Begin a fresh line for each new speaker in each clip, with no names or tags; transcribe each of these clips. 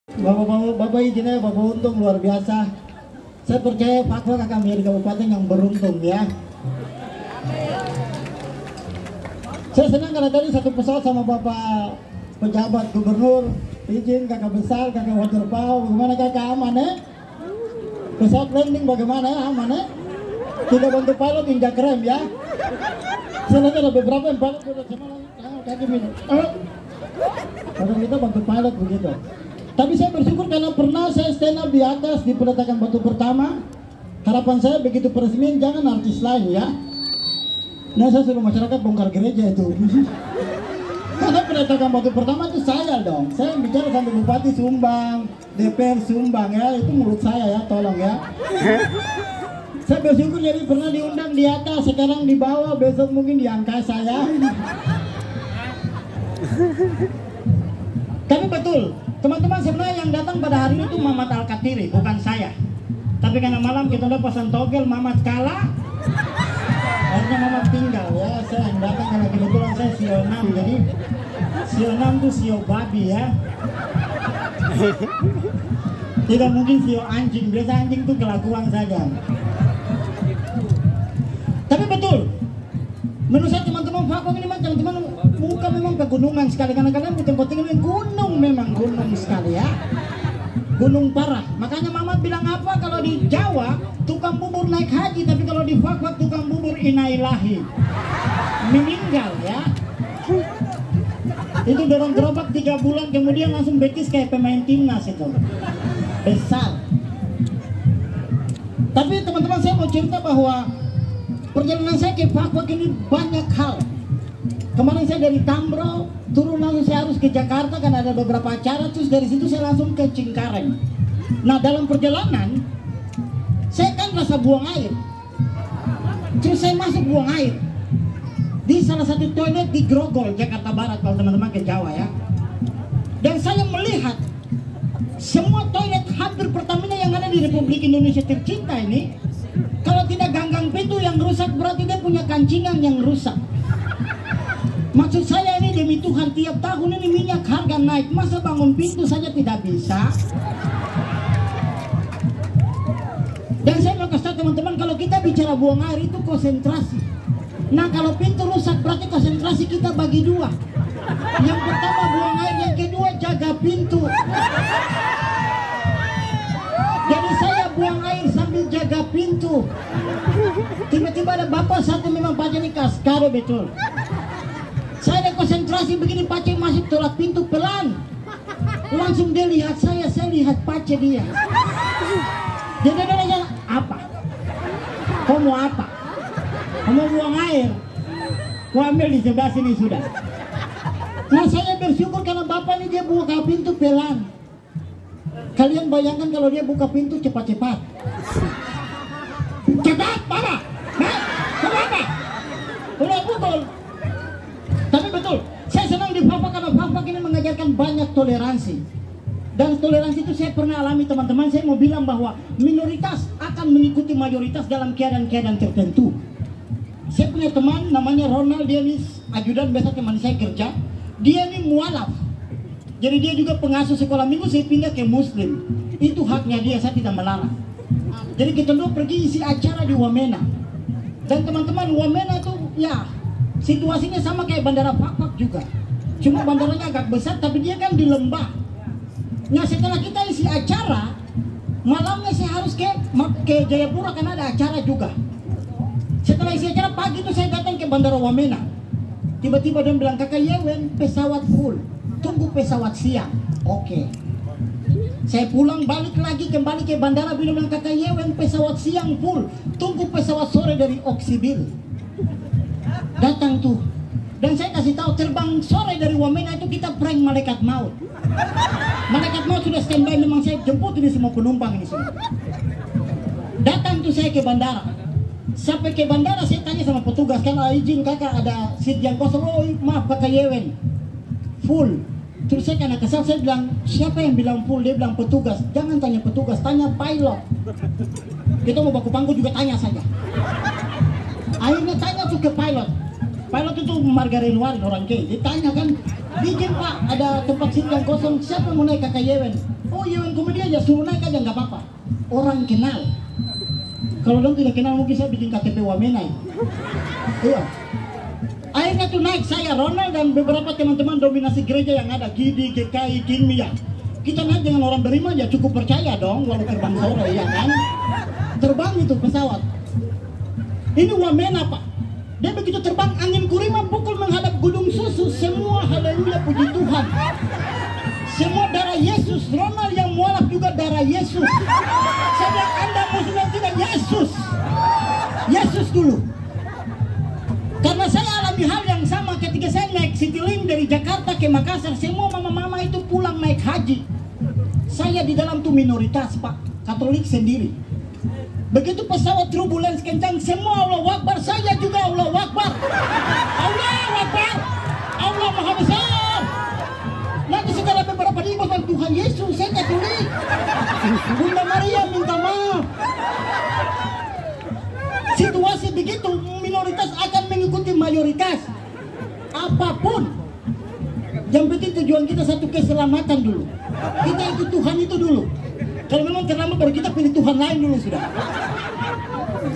Bapak izin ya, Bapak untung luar biasa. Saya percaya Pak Wak akan menjadi kabupaten yang beruntung ya. Saya senang karena tadi satu pesawat sama Bapak pejabat gubernur. Izin kakak besar, kakak waterpau, bagaimana kakak aman ya? Pesawat landing bagaimana ya, aman ya? Tidak bantu pilot injak rem ya. Saya lihat ada beberapa yang pilot sudah sama kaki minum. Kalau kita bantu pilot begitu. Tapi saya bersyukur karena pernah saya stand up di atas di peletakan batu pertama. Harapan saya begitu peresmian jangan artis lain ya. Nah saya suruh masyarakat bongkar gereja itu. Karena peletakan batu pertama itu saya dong. Saya bicara sampai bupati sumbang, DPR sumbang ya. Itu mulut saya ya, tolong ya. Saya bersyukur jadi pernah diundang di atas, sekarang di bawah, besok mungkin di angkasa ya. Tapi betul, teman-teman sebenarnya yang datang pada hari itu Mamat Al-Katiri, bukan saya. Tapi karena malam kita udah pesan togel, Mamat kalah, akhirnya Mamat tinggal ya. Saya yang datang karena kebetulan saya sio 6, jadi sio 6 itu sio babi ya. Tidak mungkin sio anjing, biasa anjing itu kelakuan saja. Tapi betul, menurut saya teman-teman Fakok ini teman-teman bukan memang pegunungan sekali, karena kalian di tempat ini gunung, memang gunung sekali ya, gunung parah. Makanya Mamat bilang apa, kalau di Jawa tukang bubur naik haji, tapi kalau di Fakok tukang bubur inailahi meninggal ya. Itu dorong gerobak 3 bulan kemudian langsung betis kayak pemain timnas itu besar. Tapi teman-teman saya mau cerita bahwa perjalanan saya ke Fakok ini banyak hal. Kemarin saya dari Tambro turun langsung saya harus ke Jakarta karena ada beberapa acara, terus dari situ saya langsung ke Cengkareng. Nah dalam perjalanan saya kan rasa buang air, terus saya masuk buang air di salah satu toilet di Grogol, Jakarta Barat kalau teman-teman ke Jawa ya. Dan saya melihat semua toilet hampir Pertamina yang ada di Republik Indonesia tercinta ini, kalau tidak ganggang pintu yang rusak berarti dia punya kancingan yang rusak. Maksud saya ini demi Tuhan tiap tahun ini minyak harga naik, masa bangun pintu saja tidak bisa? Dan saya mau kasih teman-teman, kalau kita bicara buang air itu konsentrasi. Nah kalau pintu rusak berarti konsentrasi kita bagi 2. Yang pertama buang air, yang kedua jaga pintu. Jadi saya buang air sambil jaga pintu. Tiba-tiba ada bapak satu memang pacar ini kaskaro betul. Saya ada konsentrasi begini, pacar masuk tolak pintu pelan. Langsung dia lihat saya lihat pacar dia. Dia nanya, apa? Kau mau apa? Kau mau buang air? Kau ambil di sebelah sini sudah. Nah saya bersyukur karena bapak ini dia buka pintu pelan. Kalian bayangkan kalau dia buka pintu cepat-cepat. Cepat, Bapak! Nah, kenapa? Udah pukul. Tapi betul, saya senang di Fakok karena Fakok ini mengajarkan banyak toleransi. Dan toleransi itu saya pernah alami teman-teman. Saya mau bilang bahwa minoritas akan mengikuti mayoritas dalam keadaan-keadaan tertentu. Saya punya teman namanya Ronald, dia ini ajudan biasa teman saya kerja. Dia ini mualaf. Jadi dia juga pengasuh sekolah minggu, saya pindah ke Muslim. Itu haknya dia, saya tidak melarang. Jadi kita dulu pergi isi acara di Wamena. Dan teman-teman Wamena itu ya situasinya sama kayak Bandara Fakok juga. Cuma bandaranya agak besar tapi dia kan di lembah. Nah setelah kita isi acara, malamnya saya harus ke Jayapura karena ada acara juga. Setelah isi acara pagi itu saya datang ke Bandara Wamena. Tiba-tiba dia bilang, Kakak Yewen pesawat full, tunggu pesawat siang. Oke. Saya pulang balik lagi kembali ke bandara, bilang Kakak Yewen pesawat siang full, tunggu pesawat sore dari Oksibil. Datang tuh. Dan saya kasih tahu terbang sore dari Wamena itu kita prank malaikat maut. Malaikat maut sudah standby, memang saya jemput ini semua penumpang ini semua. Datang tuh saya ke bandara. Sampai ke bandara saya tanya sama petugas, kan izin kakak ada seat yang kosong. Oh maaf Kakak Yewen full. Terus saya karena kesal saya bilang, siapa yang bilang full? Dia bilang petugas. Jangan tanya petugas, tanya pilot. Kita mau baku pangku juga tanya saja. Akhirnya tanya tuh ke pilot. Pilot itu Margarin Warin orang K. Ditanya kan, izin Pak ada tempat seat yang kosong, siapa yang mau naik Kakak Yewen? Oh Yewen komedi aja, suruh naik aja nggak apa-apa. Orang kenal. Kalau dong tidak kenal mungkin saya bikin KTP Wamena. Iya. Akhirnya tuh naik saya, Ronald dan beberapa teman-teman dominasi gereja yang ada, Gidi, GKI, Kimia. Kita naik dengan orang beriman ya cukup percaya dong, walau terbang sore ya kan. Terbang itu pesawat. Ini Wamena Pak. Dia begitu terbang, angin kurima pukul menghadap Gunung Susu. Semua haleluya puji Tuhan. Semua darah Yesus. Ronald yang mualaf juga darah Yesus. Sedang Anda muslim tidak Yesus. Yesus dulu. Karena saya alami hal yang sama ketika saya naik Citylink dari Jakarta ke Makassar. Semua mama-mama itu pulang naik haji. Saya di dalam tuh minoritas Pak, Katolik sendiri. Begitu pesawat turbulens kencang, semua Allahu Akbar, saya juga Allahu Akbar. Allahu Akbar, Allah Maha Besar. Nanti setelah beberapa ribu Tuhan Yesus, saya Katolik. Bunda Maria minta maaf. Situasi begitu, minoritas akan mengikuti mayoritas. Apapun. Yang penting tujuan kita satu, keselamatan dulu. Kita ikut Tuhan itu dulu. Kalau memang terlambat baru kita pilih Tuhan lain dulu sudah.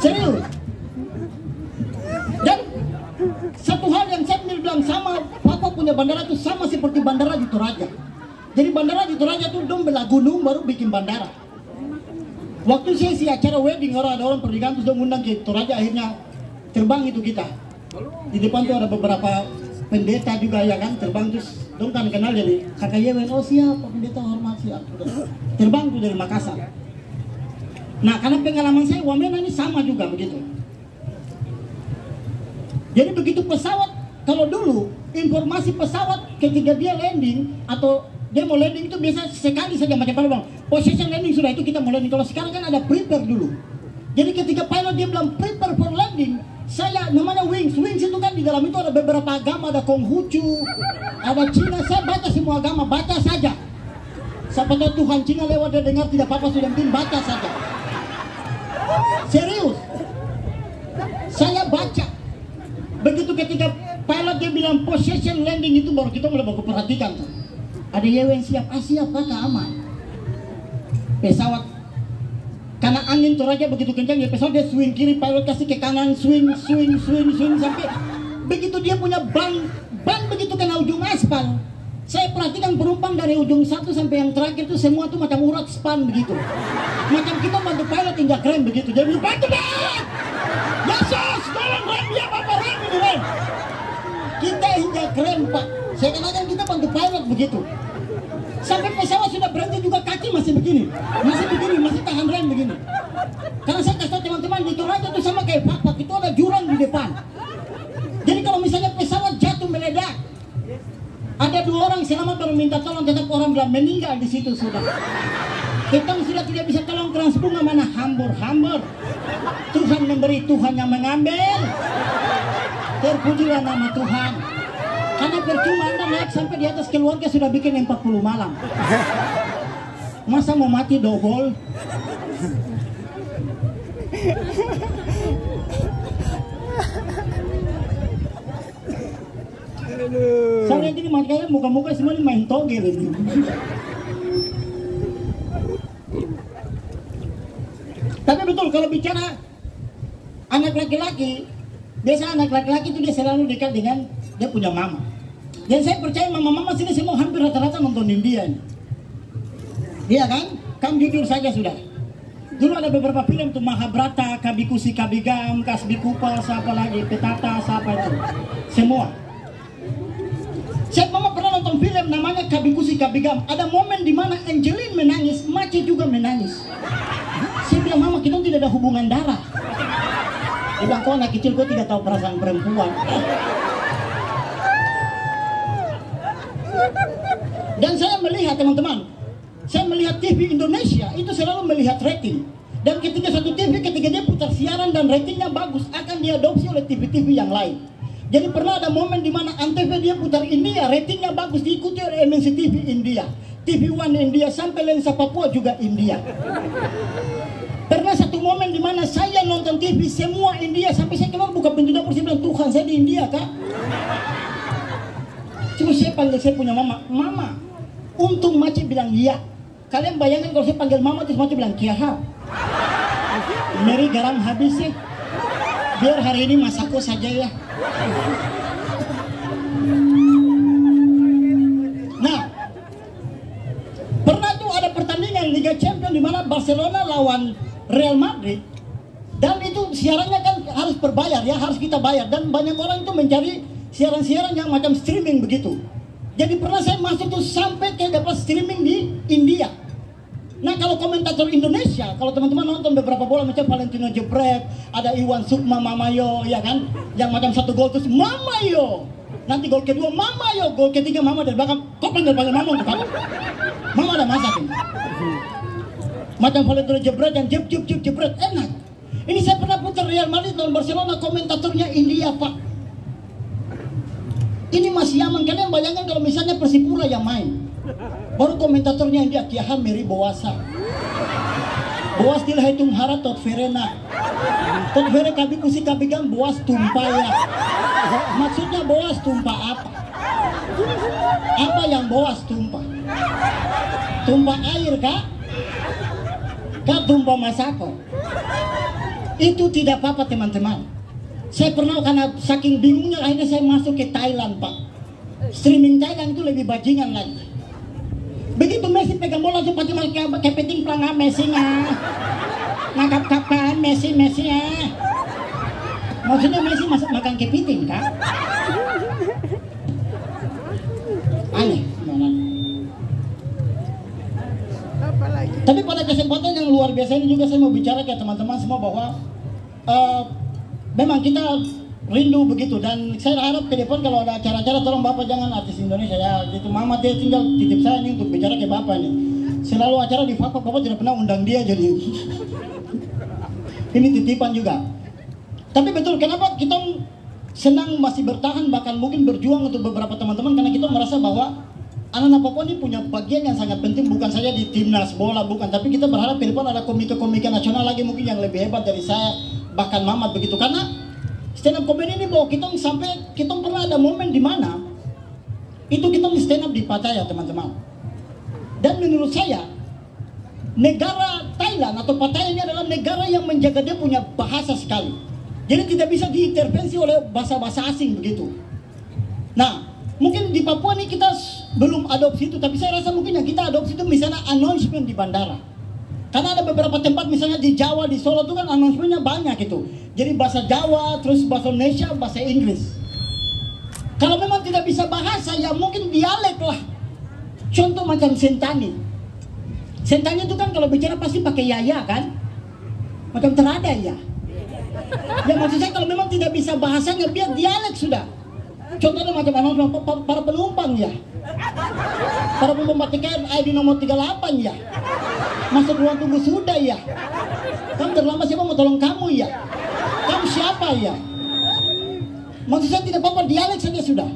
Serius. Dan satu hal yang saya bilang sama, Papa punya bandara itu sama seperti bandara di Toraja. Jadi bandara di Toraja itu dong bela gunung baru bikin bandara. Waktu saya si acara wedding, ada orang pernikahan terus dong undang ke Toraja, akhirnya terbang itu kita. Di depan tuh ada beberapa pendeta juga ya kan, terbang terus dong kan kenal jadi kakak Yewen, oh siap pendeta hormat siap. Terbang tuh dari Makassar. Nah karena pengalaman saya Wamena ini sama juga begitu. Jadi begitu pesawat, kalau dulu informasi pesawat ketika dia landing atau dia mau landing itu biasa sekali saja macam apa bang, position landing sudah itu kita mau landing. Kalau sekarang kan ada prepare dulu. Jadi ketika pilot dia bilang prepare for landing, saya namanya wings itu kan di dalam itu ada beberapa agama, ada Konghucu, ada Cina. Saya baca semua agama, baca saja. Siapa tahu Tuhan Cina lewat dia dengar tidak apa-apa sudah penting baca saja. Serius, saya baca. Begitu ketika pilot dia bilang position landing itu baru kita mulai baku perhatikan tuh. Ada Yewen siap, siap kakak aman. Pesawat karena angin Toraja begitu kencang ya pesawat dia swing kiri, pilot kasih ke kanan, swing sampai begitu dia punya ban begitu kena ujung aspal. Saya perhatikan penumpang dari ujung satu sampai yang terakhir itu semua tuh macam urat span begitu. Macam kita bantu pilot injak rem begitu. Jadi bantu deh. Yesus, tolong rem dia bapak rem ini rem. Kita injak rem Pak. Saya katakan kita bantu pilot begitu. Sampai pesawat sudah berhenti juga kaki masih begini, masih tahan rem begini. Karena saya kasih teman-teman di Toraja itu sama kayak Pak, itu ada jurang di depan. Jadi kalau misalnya pesawat jatuh meledak, ada 2 orang selamat baru minta tolong, tetap orang bilang meninggal di situ sudah. Kita sudah tidak bisa tolong transbunga mana hambur. Tuhan memberi, Tuhan yang mengambil. Terpujilah nama Tuhan. Karena percuma Anda naik sampai di atas keluarga sudah bikin 40 malam. Masa mau mati double? Saya lihat ini makanya muka-muka semua ini main togel ini. Tapi betul kalau bicara anak laki-laki, biasa anak laki-laki itu dia selalu dekat dengan dia punya mama. Dan saya percaya mama-mama sini semua hampir rata-rata nonton India ini. Iya kan? Kamu jujur saja sudah. Dulu ada beberapa film tuh Mahabharata, Kabikusi Kabigam, Kasbi Kupal, siapa lagi, Petata, siapa itu. Semua. Saya mama pernah nonton film namanya Kabikusi Kabigam. Ada momen di mana Angeline menangis, Maci juga menangis. Saya bilang mama kita tidak ada hubungan darah. Dia bilang kok anak kecil kok tidak tahu perasaan perempuan. Dan saya melihat teman-teman, saya melihat TV Indonesia itu selalu melihat rating. Dan ketika satu TV ketika dia putar siaran dan ratingnya bagus akan diadopsi oleh TV-TV yang lain. Jadi pernah ada momen di mana Antv dia putar India, ratingnya bagus diikuti oleh MNC TV India, TV One India sampai Lensa Papua juga India. Pernah satu momen di mana saya nonton TV semua India sampai saya keluar buka pintu dapur saya bilang Tuhan saya di India kak. Cuma saya panggil saya punya mama, untung Maci bilang iya. Kalian bayangin kalau saya panggil mama terus mati bilang kiaha. Mary garam habis sih. Biar hari ini masakku saja ya. Nah, pernah tuh ada pertandingan Liga Champions di mana Barcelona lawan Real Madrid. Dan itu siarannya kan harus berbayar ya, harus kita bayar. Dan banyak orang itu mencari siaran-siaran yang macam streaming begitu. Jadi pernah saya masuk tuh sampai kayak dapat streaming di India. Nah kalau komentator Indonesia, kalau teman-teman nonton beberapa bola macam Valentino Jebret, ada Iwan Sukma Mamayo, ya kan, yang macam satu gol terus Mamayo, nanti gol kedua Mamayo, gol ketiga Mama dari belakang, kok panggil Mama untuk apa? Mama ada masak ini. Macam Valentino Jebret dan Jebret enak. Ini saya pernah putar Real Madrid lawan Barcelona, komentatornya India Pak. Ini masih aman. Kalian bayangkan kalau misalnya Persipura yang main, baru komentatornya India Kiahan Meri Boasa. Boas dilah hitung harat tot verena. Tot vere kabi kusi kabigan boas tumpaya. Maksudnya boas tumpah apa? Apa yang boas tumpah? Tumpah air kah? Kah tumpah masako? Itu tidak apa-apa teman-teman. Saya pernah karena saking bingungnya akhirnya saya masuk ke Thailand Pak. Streaming Thailand itu lebih bajingan lagi. Begitu Messi pegang bola langsung pakai kepiting pelangga Messi-nya. Nangkap-kapan Messi-nya. Maksudnya Messi makan kepiting kah? Aneh. Tapi pada kesempatan yang luar biasa ini juga saya mau bicara ke teman-teman semua bahwa memang kita rindu begitu, dan saya harap ke depan kalau ada acara-acara tolong Bapak jangan artis Indonesia ya gitu. Mama dia tinggal titip saya ini untuk bicara ke Bapak nih. Selalu acara di Bapak tidak pernah undang dia jadi ini titipan juga. Tapi betul, kenapa kita senang masih bertahan bahkan mungkin berjuang untuk beberapa teman-teman, karena kita merasa bahwa anak-anak Papua ini punya bagian yang sangat penting, bukan saja di timnas bola, bukan, tapi kita berharap ke depan ada komika-komika nasional lagi mungkin yang lebih hebat dari saya, bahkan Mamat begitu. Karena stand up comedy ini bahwa kita sampai kita pernah ada momen di mana itu kita stand up di Pattaya teman-teman. Dan menurut saya negara Thailand atau Pattaya ini adalah negara yang menjaga dia punya bahasa sekali. Jadi tidak bisa diintervensi oleh bahasa-bahasa asing begitu. Nah, mungkin di Papua ini kita belum adopsi itu, tapi saya rasa mungkin yang kita adopsi itu misalnya announcement di bandara. Karena ada beberapa tempat misalnya di Jawa, di Solo itu kan announcementnya banyak itu. Jadi bahasa Jawa, terus bahasa Indonesia, bahasa Inggris. Kalau memang tidak bisa bahasa, ya mungkin dialek lah. Contoh macam Sentani. Sentani itu kan kalau bicara pasti pakai yaya kan? Macam terada ya. Ya maksud saya kalau memang tidak bisa bahasanya, biar dialek sudah. Contohnya macam para penumpang ya. Para penumpang tiket ID nomor 38 ya. Masuk ruang tunggu sudah ya. Kamu terlambat, siapa mau tolong kamu ya? Kamu siapa ya? Maksud saya tidak apa-apa, dialek saja sudah.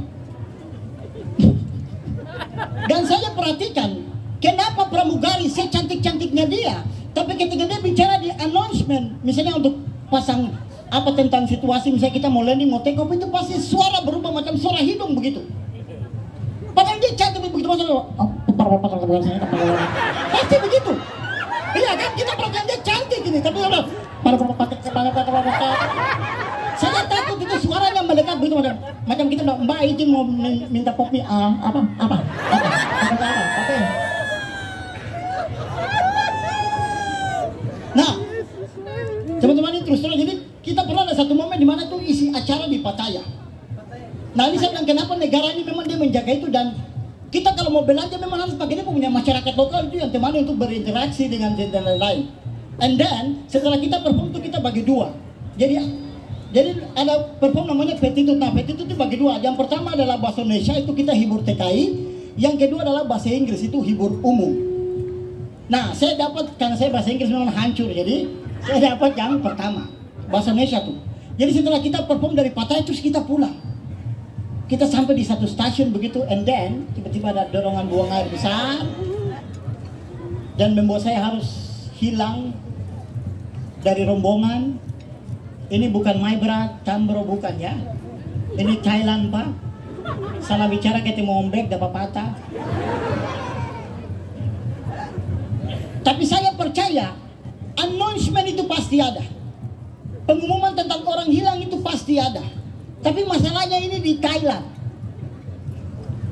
Dan saya perhatikan kenapa pramugari secantik-cantiknya dia, tapi ketika dia bicara di announcement, misalnya untuk pasang apa tentang situasi, misalnya kita mau landing, mau take off, itu pasti suara berubah macam suara hidung begitu. Padahal dia cantik begitu, maksudnya pasti begitu. Iya kan, kita perhatian dia cantik ini, tapi saya takut itu suaranya melekat begitu, macam kita bilang, Mbak izin mau minta kopi apa. Nah, teman-teman ini terus jadi kita pernah ada satu momen di mana tuh isi acara di Pattaya. Nah ini saya bilang kenapa negara ini memang dia menjaga itu, dan kita kalau mau belanja memang harus pakai dia punya masyarakat lokal itu yang temani untuk berinteraksi dengan dan lain-lain. And then setelah kita perform itu kita bagi dua. Jadi ada perform namanya petitut. Nah petitut itu bagi dua. Yang pertama adalah bahasa Indonesia, itu kita hibur TKI. Yang kedua adalah bahasa Inggris, itu hibur umum. Nah saya dapat, karena saya bahasa Inggris memang hancur, jadi saya dapat yang pertama bahasa Indonesia tuh. Jadi setelah kita perform dari Pattaya terus kita pulang. Kita sampai di satu stasiun begitu, and then tiba-tiba ada dorongan buang air besar dan membuat saya harus hilang dari rombongan. Ini bukan Maibra, Tambro bukan ya. Ini Thailand Pak. Salah bicara ketemu ombek dapat patah. Tapi saya percaya announcement itu pasti ada. Pengumuman tentang orang hilang itu pasti ada. Tapi masalahnya ini di Thailand.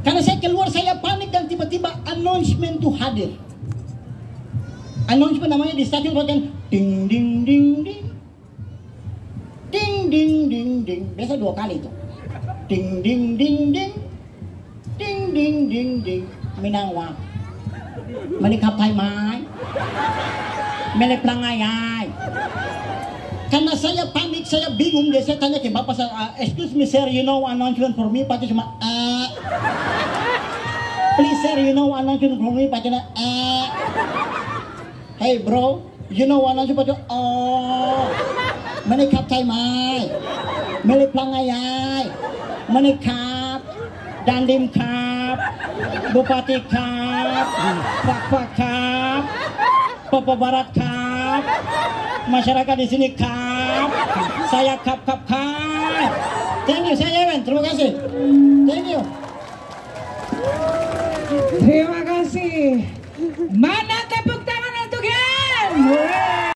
Karena saya keluar, saya panik dan tiba-tiba announcement itu hadir. Announcement namanya di stasiun bagian ding ding ding ding. Ding ding ding ding. Biasa 2 kali itu. Ding ding ding ding. Ding ding ding ding. Minangwa. Menikap Thai mai. Melek langayai. Karena saya panik, saya bingung, dia saya tanya ke bapak saya, excuse me sir, you know announcement for me, Pak cuma please sir, you know announcement for me, Pak cuma hey bro, you know announcement, menikap Thai mai, melek langayai, menikap, dandim kap, bupati kap, pak kap, Papa Barat kap, masyarakat di sini kap, saya kap. Thank you, saya Ewen, terima kasih. Thank you.
Terima kasih. Mana tepuk tangan untuk Yan?